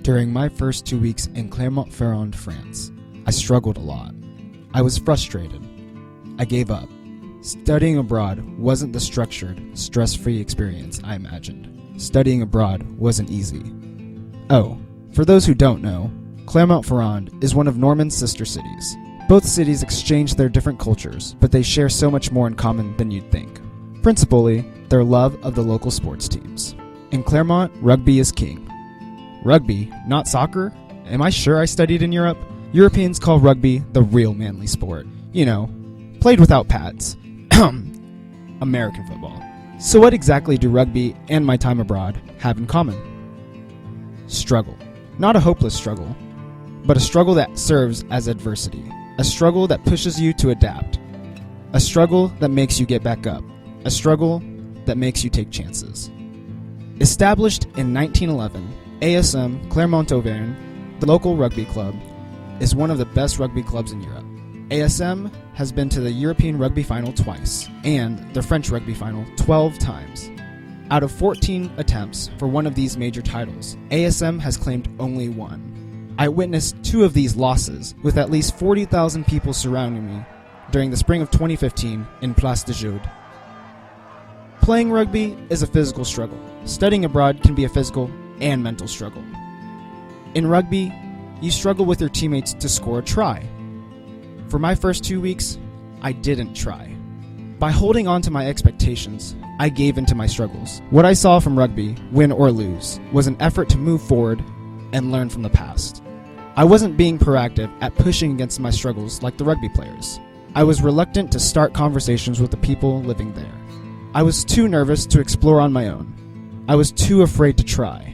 During my first 2 weeks in Clermont-Ferrand, France, I struggled a lot. I was frustrated. I gave up. Studying abroad wasn't the structured, stress-free experience I imagined. Studying abroad wasn't easy. Oh, for those who don't know, Clermont-Ferrand is one of Norman's sister cities. Both cities exchange their different cultures, but they share so much more in common than you'd think. Principally, their love of the local sports teams. In Clermont, rugby is king. Rugby, not soccer? Am I sure I studied in Europe? Europeans call rugby the real manly sport. You know, played without pads. American football. So what exactly do rugby and my time abroad have in common? Struggle. Not a hopeless struggle, but a struggle that serves as adversity. A struggle that pushes you to adapt. A struggle that makes you get back up. A struggle that makes you take chances. Established in 1911, ASM Clermont-Auvergne, the local rugby club, is one of the best rugby clubs in Europe. ASM has been to the European rugby final twice, and the French rugby final 12 times. Out of 14 attempts for one of these major titles, ASM has claimed only one. I witnessed 2 of these losses, with at least 40,000 people surrounding me during the spring of 2015 in Place de Jaude. Playing rugby is a physical struggle. Studying abroad can be a physical and mental struggle. In rugby, you struggle with your teammates to score a try. For my first 2 weeks, I didn't try. By holding on to my expectations, I gave into my struggles. What I saw from rugby, win or lose, was an effort to move forward and learn from the past. I wasn't being proactive at pushing against my struggles like the rugby players. I was reluctant to start conversations with the people living there. I was too nervous to explore on my own. I was too afraid to try.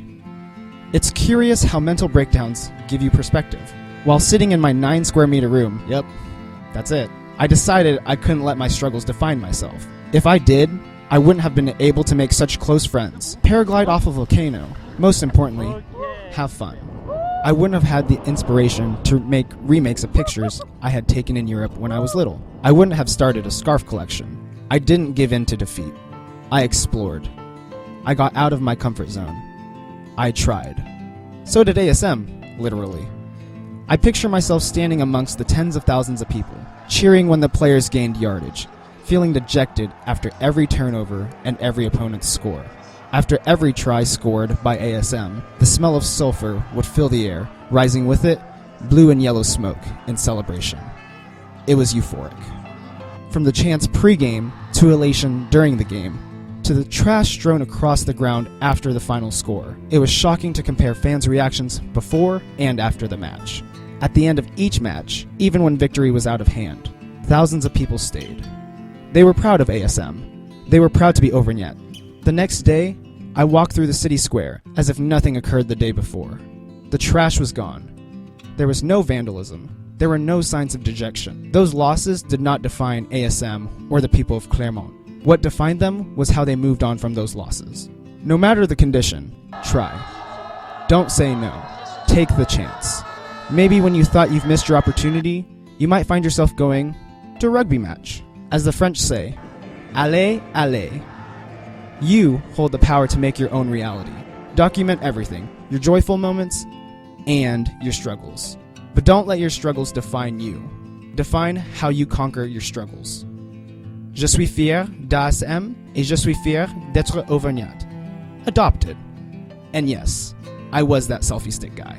It's curious how mental breakdowns give you perspective. While sitting in my 9 square meter room, yep, that's it, I decided I couldn't let my struggles define myself. If I did, I wouldn't have been able to make such close friends, paraglide off a volcano, most importantly, have fun. I wouldn't have had the inspiration to make remakes of pictures I had taken in Europe when I was little. I wouldn't have started a scarf collection. I didn't give in to defeat. I explored. I got out of my comfort zone. I tried. So did ASM, literally. I picture myself standing amongst the tens of thousands of people, cheering when the players gained yardage, feeling dejected after every turnover and every opponent's score. After every try scored by ASM, the smell of sulfur would fill the air, rising with it, blue and yellow smoke in celebration. It was euphoric. From the chants pre-game to elation during the game, to the trash strewn across the ground after the final score, it was shocking to compare fans' reactions before and after the match. At the end of each match, even when victory was out of hand, thousands of people stayed. They were proud of ASM. They were proud to be Auvergnat. The next day, I walked through the city square as if nothing occurred the day before. The trash was gone. There was no vandalism. There were no signs of dejection. Those losses did not define ASM or the people of Clermont. What defined them was how they moved on from those losses. No matter the condition, try. Don't say no. Take the chance. Maybe when you thought you've missed your opportunity, you might find yourself going to a rugby match. As the French say, allez, allez. You hold the power to make your own reality. Document everything, your joyful moments and your struggles. But don't let your struggles define you. Define how you conquer your struggles. Je suis fier d'ASM et je suis fier d'être Auvergnat. Adopted. And yes, I was that selfie stick guy.